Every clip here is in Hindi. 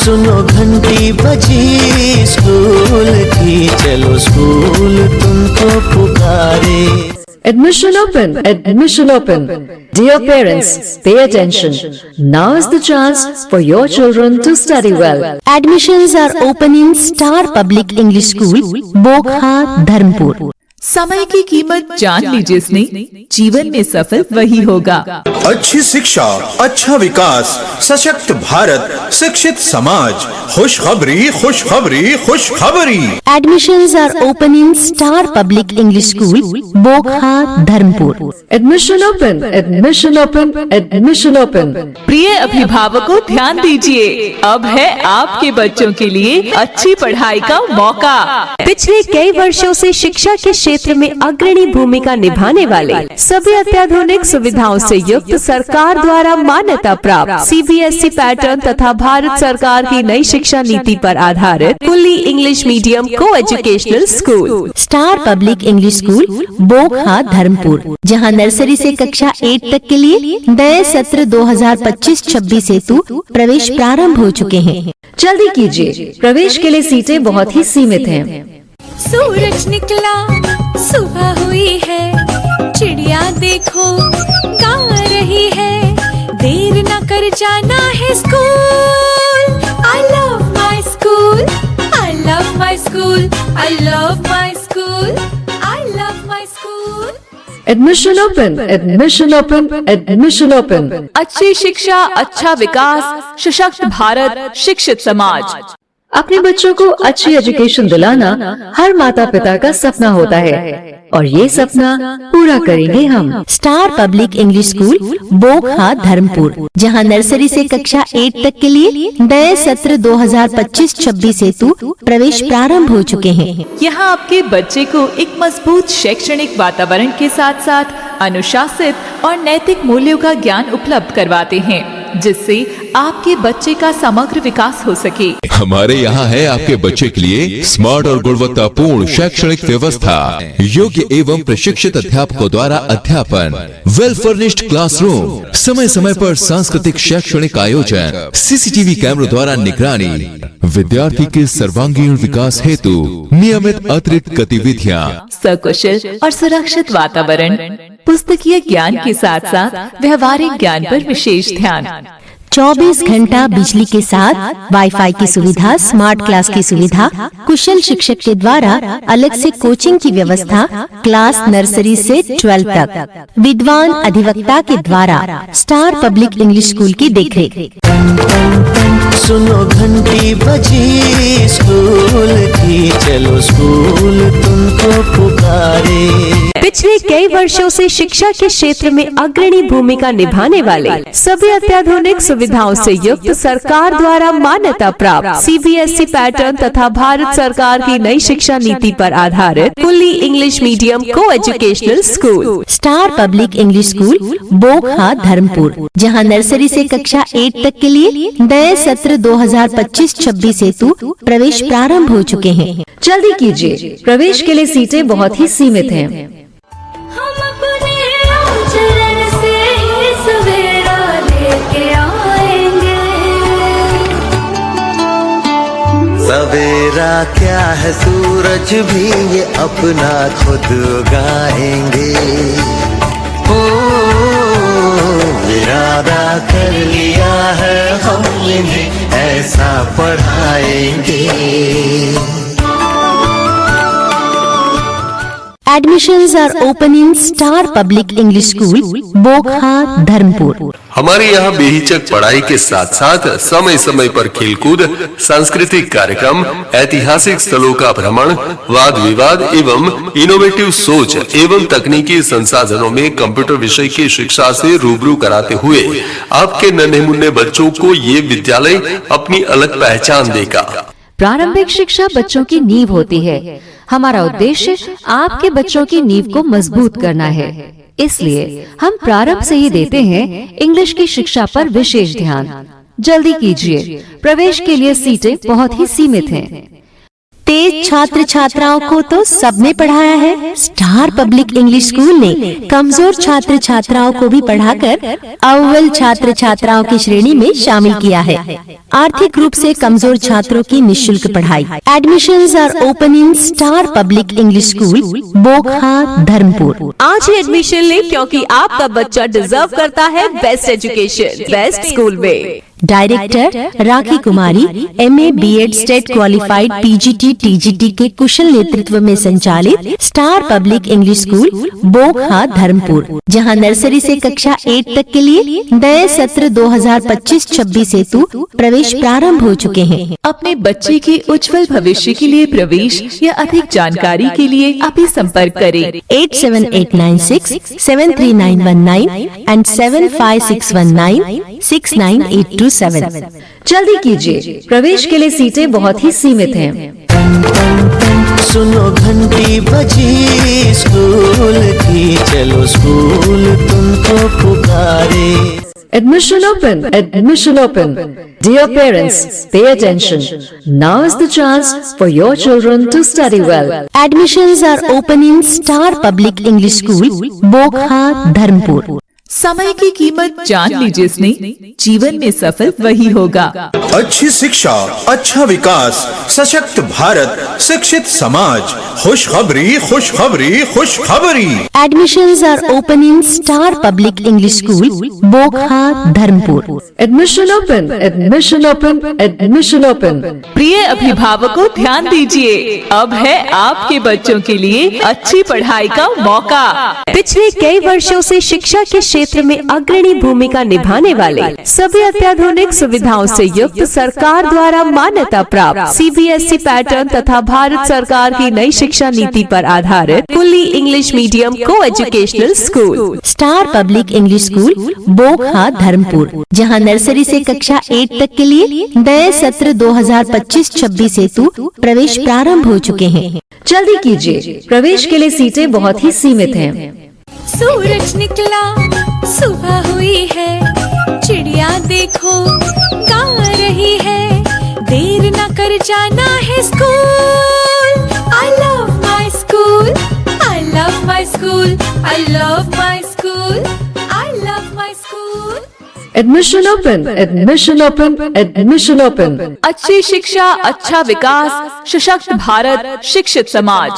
सुनो घंटी बजी स्कूल की, चलो स्कूल तुमको पुकारे। Admission open! Admission open! Dear parents, pay attention. Now is the chance for your children to study well. Admissions are open in Star Public English School, बोखा, Dharampur. समय की कीमत जान ली जिसने, जीवन में सफल वही होगा। अच्छी शिक्षा, अच्छा विकास, सशक्त भारत, शिक्षित समाज, खुशखबरी खुशखबरी खुशखबरी। Admissions are open in Star Public English School, बोखा, Dharampur. Admission open! Admission open! Admission open! प्रिय अभिभावकों ध्यान दीजिए, अब है आपके बच्चों के लिए अच्छी पढ़ाई का मौका। पिछले कई वर्षों से शिक्षा के क्षेत्र में अग्रणी भूमिका निभाने वाले सभी अत्याधुनिक सुविधाओं से युक्त सरकार द्वारा मान्यता प्राप्त CBSE पैटर्न तथा भारत सरकार की नई शिक्षा नीति पर आधारित fully English medium coeducational school star public English school, Bokha, Dharampur, जहां नर्सरी से कक्षा 8 तक के लिए नए सत्र 2025-26 हेतु प्रवेश प्रारंभ हो चुके हैं। जल्दी कीजिए, प्रवेश के लिए सीटें बहुत ही सीमित हैं। सूरज निकला, सुबह हुई है, चिड़िया देखो गा रही है, देर न कर जाना है school. I love my school, I love my school, I love my school, I love my school. Admission open! Admission open! Admission open! अच्छी शिक्षा, अच्छा विकास, सशक्त भारत, शिक्षित समाज। अपने बच्चों को अच्छी एजुकेशन दिलाना हर माता पिता का सपना होता है और ये सपना पूरा करेंगे हम। Star public English school, Bokha, Dharampur, जहां नर्सरी से कक्षा 8 तक के लिए नए सत्र 2025-26 हेतु प्रवेश प्रारंभ हो चुके हैं। यहाँ आपके बच्चे को एक मजबूत शैक्षणिक वातावरण के साथ साथ अनुशासित और नैतिक मूल्यों का ज्ञान उपलब्ध करवाते हैं, जिससे आपके बच्चे का समग्र विकास हो सके। हमारे यहाँ है आपके बच्चे के लिए स्मार्ट और गुणवत्तापूर्ण शैक्षणिक व्यवस्था, योग्य एवं प्रशिक्षित अध्यापकों द्वारा अध्यापन, वेल फर्निश्ड क्लासरूम, समय समय पर सांस्कृतिक शैक्षणिक आयोजन, CCTV कैमरों द्वारा निगरानी, विद्यार्थी के सर्वांगीण विकास हेतु नियमित अतिरिक्त गतिविधियाँ, सकुशल और सुरक्षित वातावरण, पुस्तकीय ज्ञान के साथ साथ व्यवहारिक ज्ञान पर विशेष ध्यान, 24 घंटा बिजली के साथ वाईफाई की सुविधा, स्मार्ट क्लास की सुविधा, कुशल शिक्षक के द्वारा अलग से कोचिंग की व्यवस्था, क्लास नर्सरी से 12 तक, विद्वान अधिवक्ता के द्वारा स्टार पब्लिक इंग्लिश स्कूल की देखरेख। सुनो घंटी बजी स्कूल की, चलो स्कूल तुमको पुकारे। पिछले कई वर्षों से शिक्षा के क्षेत्र में अग्रणी भूमिका निभाने वाले सभी अत्याधुनिक सुविधाओं से युक्त सरकार द्वारा मान्यता प्राप्त CBSE पैटर्न तथा भारत सरकार की नई शिक्षा नीति पर आधारित fully English medium coeducational school star public English school, Bokha, Dharampur, जहां नर्सरी से कक्षा 8 तक के लिए नए सत्र 2025-26 हेतु प्रवेश प्रारंभ हो चुके हैं। जल्दी कीजिए, प्रवेश के लिए सीटें बहुत ही सीमित हैं। हम अपने आचरण से ही सवेरा लेके आएंगे। सवेरा क्या है, सूरज भी ये अपना खुद उगाएंगे। ओ इरादा कर लिया है हमने, ऐसा पढ़ाएंगे। Admissions are open in Star Public English School, बोखा, Dharampur. हमारे यहाँ बेहिचक पढ़ाई के साथ साथ समय समय पर खेलकूद, सांस्कृतिक कार्यक्रम, ऐतिहासिक स्थलों का भ्रमण, वाद विवाद एवं इनोवेटिव सोच एवं तकनीकी संसाधनों में कंप्यूटर विषय की शिक्षा से रूबरू कराते हुए आपके नन्हे मुन्ने बच्चों को ये विद्यालय अपनी अलग पहचान देगा। प्रारंभिक शिक्षा बच्चों की नींव होती है। हमारा उद्देश्य आपके बच्चों की नींव को मजबूत करना है, इसलिए हम प्रारंभ से ही देते हैं इंग्लिश की शिक्षा पर विशेष ध्यान। जल्दी कीजिए, प्रवेश के लिए सीटें बहुत ही सीमित हैं। तेज छात्र छात्राओं को तो सबने पढ़ाया है। स्टार पब्लिक इंग्लिश स्कूल ने कमजोर छात्र छात्राओं को भी पढ़ाकर अव्वल छात्र छात्राओं की श्रेणी में शामिल किया है। आर्थिक रूप से कमजोर छात्रों की निःशुल्क पढ़ाई। Admissions are open in star public English school, Bokha, Dharampur. आज ही एडमिशन ले, क्योंकि आपका बच्चा डिजर्व करता है बेस्ट एजुकेशन बेस्ट स्कूल में। Director Rakhi Kumari MA B.Ed state qualified PGT TGT के कुशल नेतृत्व में संचालित star public English school, Bokha, Dharampur, जहां नर्सरी से कक्षा 8 तक के लिए नए सत्र 2025-26 हेतु प्रवेश प्रारंभ हो चुके हैं। अपने बच्चे के उज्जवल भविष्य के लिए प्रवेश या अधिक जानकारी के लिए अभी संपर्क करें 87896-73919 एंड 75619-69827। जल्दी कीजिए, प्रवेश के लिए सीटें बहुत ही सीमित हैं। सुनो घंटी बजी स्कूल की, चलो स्कूल तुमको पुकारे। Admission open, admission open. Dear parents, pay attention. Now is the chance for your children to study well. Admissions are open in Star Public English School, बोखा, Dharampur. समय की कीमत जान लीजिए, इसने जीवन में सफल वही होगा। अच्छी शिक्षा, अच्छा विकास, सशक्त भारत, शिक्षित समाज, खुशखबरी खुशखबरी खुशखबरी। Admissions are open in Star Public English School, बोखा, Dharampur. Admission open, admission open, admission open. प्रिय अभिभावकों, ध्यान दीजिए, अब है आपके बच्चों के लिए अच्छी पढ़ाई का मौका। पिछले कई वर्षों से शिक्षा के क्षेत्र में अग्रणी भूमिका निभाने वाले सभी अत्याधुनिक सुविधाओं से युक्त सरकार द्वारा मान्यता प्राप्त CBSE पैटर्न तथा भारत सरकार की नई शिक्षा नीति पर आधारित fully English medium coeducational school, star public English school, Bokha, Dharampur, जहां नर्सरी से कक्षा 8 तक के लिए नए सत्र 2025-26 हेतु प्रवेश प्रारंभ हो चुके हैं। जल्दी कीजिए, प्रवेश के लिए सीटें बहुत ही सीमित हैं। सूरज निकला, सुबह हुई है, चिड़िया देखो गा रही है, देर न कर जाना है school. I love my school, I love my school, I love my school, I love my school. Admission open, admission open, admission open. अच्छी शिक्षा, अच्छा विकास, सशक्त भारत, शिक्षित समाज।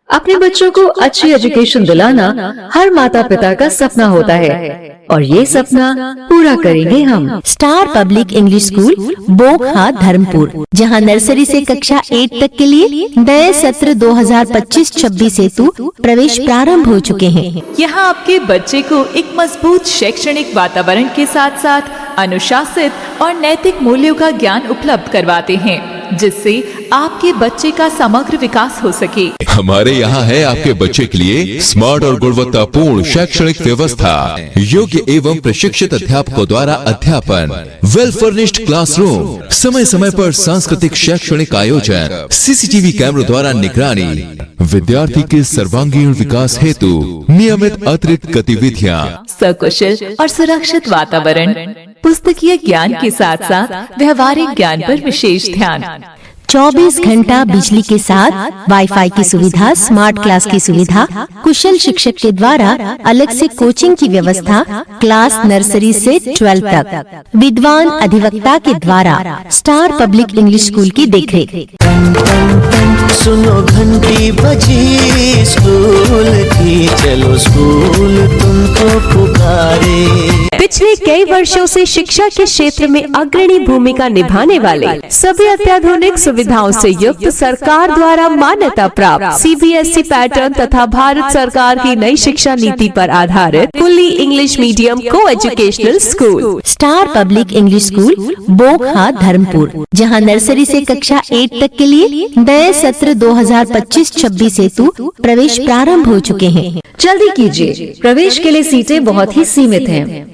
अपने बच्चों को अच्छी एजुकेशन दिलाना हर माता पिता का सपना होता है, और ये सपना पूरा करेंगे हम। Star public English school, Bokha, Dharampur, जहां नर्सरी से कक्षा 8 तक के लिए नए सत्र 2025-26 हेतु प्रवेश प्रारंभ हो चुके हैं। यहाँ आपके बच्चे को एक मजबूत शैक्षणिक वातावरण के साथ साथ अनुशासित और नैतिक मूल्यों का ज्ञान उपलब्ध करवाते हैं, जिससे आपके बच्चे का समग्र विकास हो सके। हमारे यहाँ है आपके बच्चे के लिए स्मार्ट और गुणवत्तापूर्ण शैक्षणिक व्यवस्था, योग्य एवं प्रशिक्षित अध्यापकों द्वारा अध्यापन, वेल फर्निश्ड क्लासरूम, समय समय पर सांस्कृतिक शैक्षणिक आयोजन, CCTV कैमरों द्वारा निगरानी, विद्यार्थी के सर्वांगीण विकास हेतु नियमित अतिरिक्त गतिविधियाँ, सकुशल और सुरक्षित वातावरण, पुस्तकीय ज्ञान के साथ साथ व्यवहारिक ज्ञान पर विशेष ध्यान, 24 घंटा बिजली के साथ वाईफाई की सुविधा, स्मार्ट क्लास की सुविधा, कुशल शिक्षक के द्वारा अलग से कोचिंग की व्यवस्था, क्लास नर्सरी से 12 तक, विद्वान अधिवक्ता के द्वारा स्टार पब्लिक इंग्लिश स्कूल की देखरेख। सुनो घंटी बजी स्कूल की, चलो स्कूल तुमको पुकारे। पिछले कई वर्षों से शिक्षा के क्षेत्र में अग्रणी भूमिका निभाने वाले सभी अत्याधुनिक सुविधाओं से युक्त सरकार द्वारा मान्यता प्राप्त CBSE पैटर्न तथा भारत सरकार की नई शिक्षा नीति पर आधारित fully English medium coeducational school, star public English school, Bokha, Dharampur, जहां नर्सरी से कक्षा 8 तक के लिए नए सत्र 2025-26 हेतु प्रवेश प्रारंभ हो चुके हैं। जल्दी कीजिए, प्रवेश के लिए सीटें बहुत ही सीमित हैं।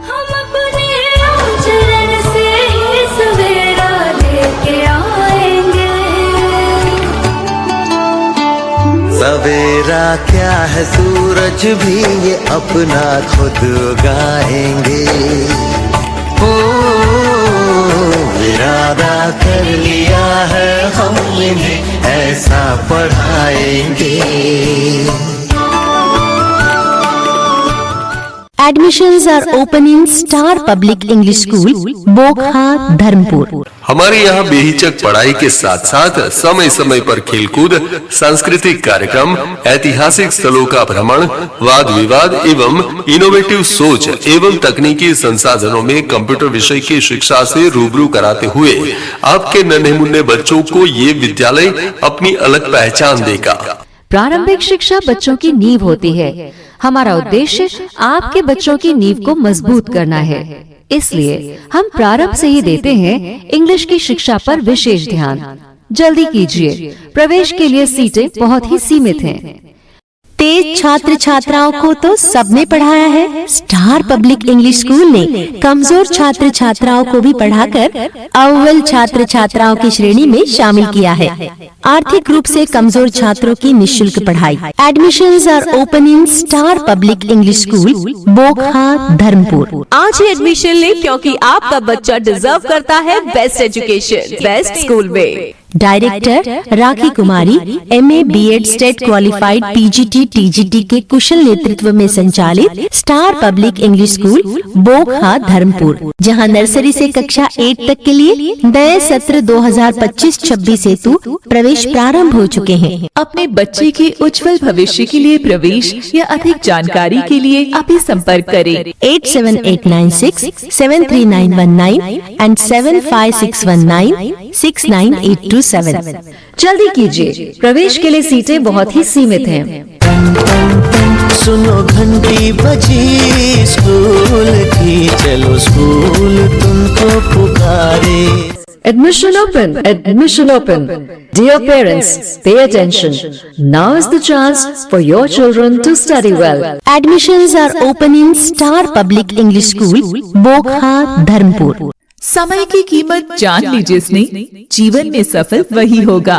हम अपने आचरण से ही सवेरा लेके आएंगे। सवेरा क्या है, सूरज भी ये अपना खुद उगाएंगे। ओ इरादा कर लिया है हमने, कैसा पढ़ाएंगे। Admissions are open in Star Public English School, बोखा, Dharampur. हमारे यहाँ बेहिचक पढ़ाई के साथ साथ समय समय पर खेलकूद, सांस्कृतिक कार्यक्रम, ऐतिहासिक स्थलों का भ्रमण, वाद विवाद एवं इनोवेटिव सोच एवं तकनीकी संसाधनों में कंप्यूटर विषय की शिक्षा से रूबरू कराते हुए आपके नन्हे मुन्ने बच्चों को ये विद्यालय अपनी अलग पहचान देगा। प्रारंभिक शिक्षा बच्चों की नींव होती है। हमारा उद्देश्य आपके बच्चों की नींव को मजबूत करना है। इसलिए हम प्रारंभ से ही देते हैं इंग्लिश की शिक्षा पर विशेष ध्यान। जल्दी कीजिए, प्रवेश के लिए सीटें बहुत ही सीमित हैं। तेज छात्र छात्राओं को तो सबने पढ़ाया है। स्टार पब्लिक इंग्लिश स्कूल ने कमजोर छात्र छात्राओं को भी पढ़ाकर अव्वल छात्र छात्राओं की श्रेणी में शामिल किया है। आर्थिक रूप से कमजोर छात्रों की निःशुल्क पढ़ाई। Admissions are open in star public English school, Bokha, Dharampur. आज ही एडमिशन ले, क्योंकि आपका बच्चा डिजर्व करता है बेस्ट एजुकेशन, बेस्ट स्कूल में। Director Rakhi Kumari MA B.Ed state qualified PGT TGT के कुशल नेतृत्व में संचालित star public English school, Bokha, Dharampur, जहां नर्सरी से कक्षा 8 तक के लिए नए सत्र 2025-26 हेतु प्रवेश प्रारंभ हो चुके हैं। अपने बच्चे के उज्जवल भविष्य के लिए प्रवेश या अधिक जानकारी के लिए अभी संपर्क करें 87896 73919 एंड 75619 69827। जल्दी कीजिए, प्रवेश के लिए सीटें बहुत ही सीमित हैं। सुनो घंटी बजी स्कूल की, चलो स्कूल तुमको पुकारे। Admission open, admission open. Dear parents, pay attention. Now is the chance for your children to study well. Admissions are open in Star Public English School, बोखा, Dharampur. समय की कीमत जान ली जिसने, जीवन में सफल वही होगा।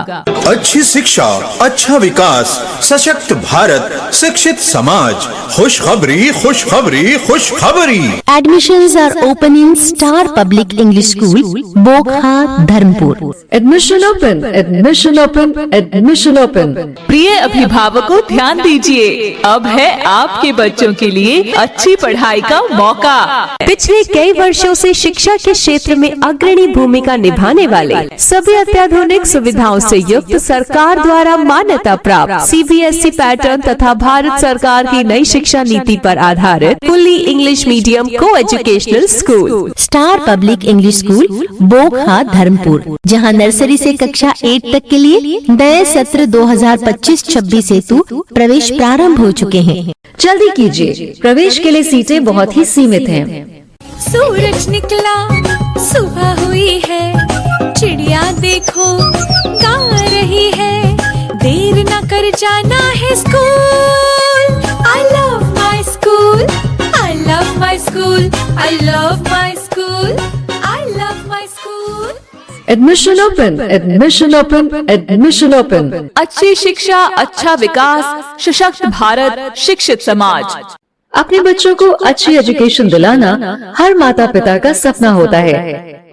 अच्छी शिक्षा, अच्छा विकास, सशक्त भारत, शिक्षित समाज। खुशखबरी खुशखबरी खुशखबरी। Admissions are open in Star Public English School, बोखा, Dharampur. Admission open, admission open, admission open. प्रिय अभिभावकों, ध्यान दीजिए, अब है आपके बच्चों के लिए अच्छी पढ़ाई का मौका। पिछले कई वर्षों से शिक्षा के क्षेत्र में अग्रणी भूमिका निभाने वाले सभी अत्याधुनिक सुविधाओं से युक्त सरकार द्वारा मान्यता प्राप्त CBSE पैटर्न तथा भारत सरकार की नई शिक्षा नीति पर आधारित fully English medium coeducational school, star public English school, Bokha, Dharampur, जहां नर्सरी से कक्षा 8 तक के लिए नए सत्र 2025-26 हेतु प्रवेश प्रारंभ हो चुके हैं। जल्दी कीजिए, प्रवेश के लिए सीटें बहुत ही सीमित हैं। सूरज निकला, सुबह हुई है, चिड़िया देखो गा रही है, देर न कर जाना है school. I love my school, I love my school, I love my school, I love my school. Admission open, admission open, admission open. अच्छी शिक्षा, अच्छा विकास, सशक्त भारत, शिक्षित समाज। अपने बच्चों को अच्छी एजुकेशन दिलाना हर माता पिता का सपना होता है,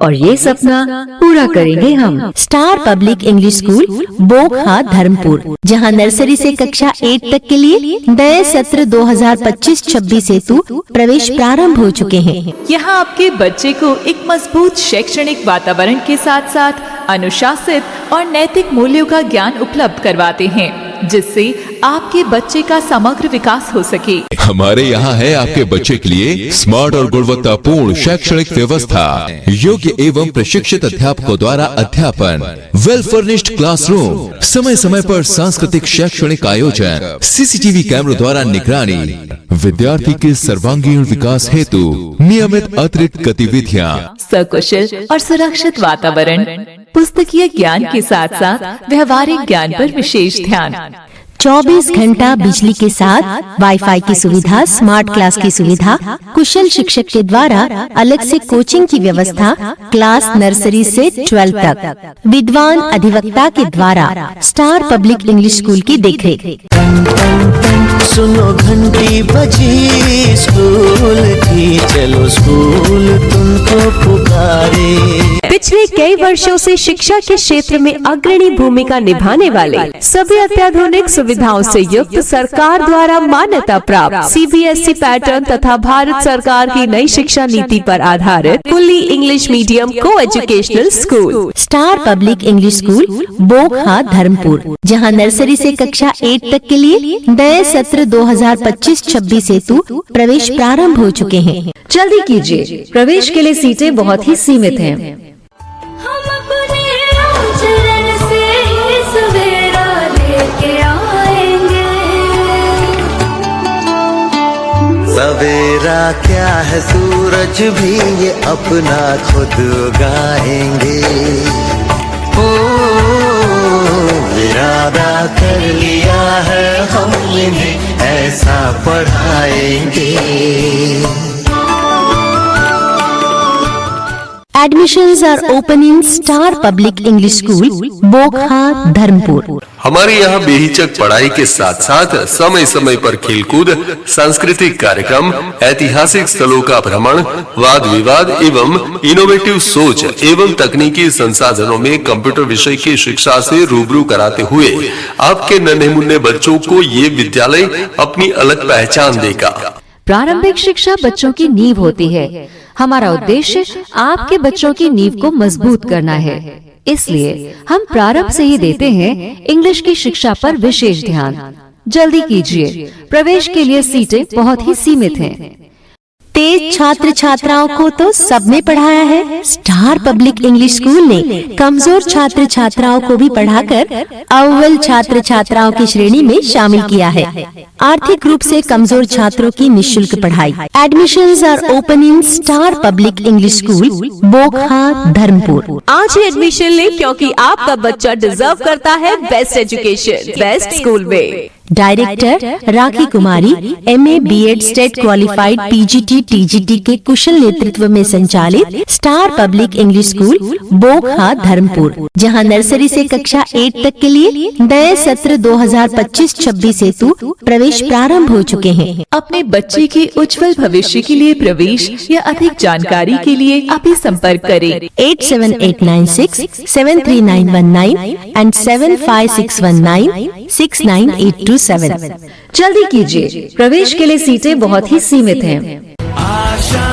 और ये सपना पूरा करेंगे हम। Star public English school, Bokha, Dharampur, जहां नर्सरी से कक्षा 8 तक के लिए नए सत्र 2025-26 हेतु प्रवेश प्रारंभ हो चुके हैं। यहाँ आपके बच्चे को एक मजबूत शैक्षणिक वातावरण के साथ साथ अनुशासित और नैतिक मूल्यों का ज्ञान उपलब्ध करवाते हैं, जिससे आपके बच्चे का समग्र विकास हो सके। हमारे यहाँ है आपके बच्चे के लिए स्मार्ट और गुणवत्तापूर्ण शैक्षणिक व्यवस्था, योग्य एवं प्रशिक्षित अध्यापकों द्वारा अध्यापन, वेल फर्निश्ड क्लासरूम, समय समय पर सांस्कृतिक शैक्षणिक आयोजन, CCTV कैमरों द्वारा निगरानी, विद्यार्थी के सर्वांगीण विकास हेतु नियमित अतिरिक्त गतिविधियाँ, सकुशल और सुरक्षित वातावरण, पुस्तकीय ज्ञान के साथ साथ व्यवहारिक ज्ञान पर विशेष ध्यान, 24 घंटा बिजली के साथ वाईफाई की सुविधा, स्मार्ट क्लास की सुविधा, कुशल शिक्षक के द्वारा अलग से कोचिंग की व्यवस्था, क्लास नर्सरी से 12 तक, विद्वान अधिवक्ता के द्वारा स्टार पब्लिक इंग्लिश स्कूल की देखरेख। सुनो घंटी बजी स्कूल की, चलो स्कूल तुमको पुकारे। पिछले कई वर्षों से शिक्षा के क्षेत्र में अग्रणी भूमिका निभाने वाले सभी अत्याधुनिक सुविधाओं से युक्त सरकार द्वारा मान्यता प्राप्त सीबीएसई पैटर्न तथा भारत सरकार की नई शिक्षा नीति पर आधारित fully English medium coeducational school star public English school Bokha Dharampur, जहां नर्सरी से कक्षा 8 तक के लिए नए सत्र 2025-26 हेतु प्रवेश प्रारंभ हो चुके हैं। जल्दी कीजिए, प्रवेश के लिए सीटें बहुत ही सीमित हैं। हम अपने चरण से ही सवेरा लेके आएंगे। सवेरा क्या है, सूरज भी ये अपना खुद उगाएंगे। ओ इरादा कर लिया है हमने, ऐसा पढ़ाएंगे। Admissions are open in Star Public English School, बोखा Dharampur. हमारे यहाँ बेहिचक पढ़ाई के साथ साथ समय समय पर खेलकूद, सांस्कृतिक कार्यक्रम, ऐतिहासिक स्थलों का भ्रमण, वाद विवाद एवं इनोवेटिव सोच एवं तकनीकी संसाधनों में कंप्यूटर विषय की शिक्षा से रूबरू कराते हुए आपके नन्हे मुन्ने बच्चों को ये विद्यालय अपनी अलग पहचान देगा। प्रारंभिक शिक्षा बच्चों की नींव होती है। हमारा उद्देश्य आपके बच्चों की नींव को मजबूत करना है। इसलिए हम प्रारंभ से ही देते हैं इंग्लिश की शिक्षा पर विशेष ध्यान। जल्दी कीजिए, प्रवेश के लिए सीटें बहुत ही सीमित हैं। तेज छात्र छात्राओं को तो सबने पढ़ाया है। स्टार पब्लिक इंग्लिश स्कूल ने कमजोर छात्र छात्राओं को भी पढ़ाकर अव्वल छात्र छात्राओं की श्रेणी में शामिल किया है। आर्थिक रूप से कमजोर छात्रों की निःशुल्क पढ़ाई। Admissions are open in star public English school, Bokha Dharampur. आज ही एडमिशन ले, क्योंकि आपका बच्चा डिजर्व करता है बेस्ट एजुकेशन बेस्ट स्कूल में। Director Rakhi Kumari MA B.Ed state qualified PGT TGT के कुशल नेतृत्व में संचालित star public English school Bokha Dharampur, जहां नर्सरी से कक्षा 8 तक के लिए नए सत्र 2025-26 हेतु प्रवेश प्रारंभ हो चुके हैं। अपने बच्चे के उज्जवल भविष्य के लिए प्रवेश या अधिक जानकारी के लिए अभी संपर्क करें 87896 73919 एंड 75619 69827। जल्दी कीजिए, प्रवेश के लिए सीटें बहुत ही सीमित हैं। आशा